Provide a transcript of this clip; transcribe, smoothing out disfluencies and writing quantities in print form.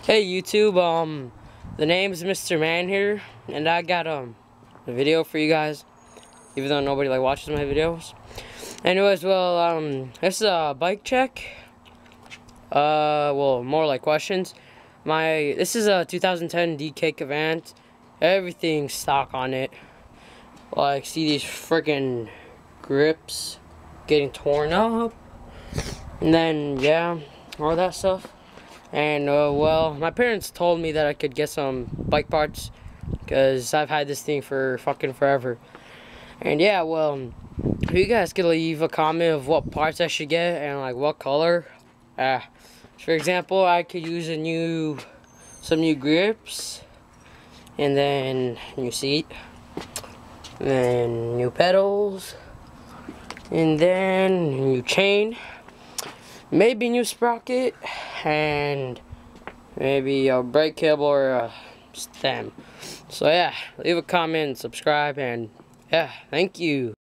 Hey YouTube, the name's Mr. Man here, and I got a video for you guys, even though nobody watches my videos. Anyways, well, this is a bike check. Well, more like questions. This is a 2010 DK Kvant. Everything's stock on it. Like, see these freaking grips getting torn up, and then yeah, all that stuff. And well, my parents told me that I could get some bike parts because I've had this thing for fucking forever. And yeah, well, if you guys could leave a comment of what parts I should get and like what color. For example, I could use some new grips, and then new seat, and then new pedals, and then new chain, maybe new sprocket, and maybe a brake cable or a stem. So yeah, leave a comment, subscribe, and yeah, thank you.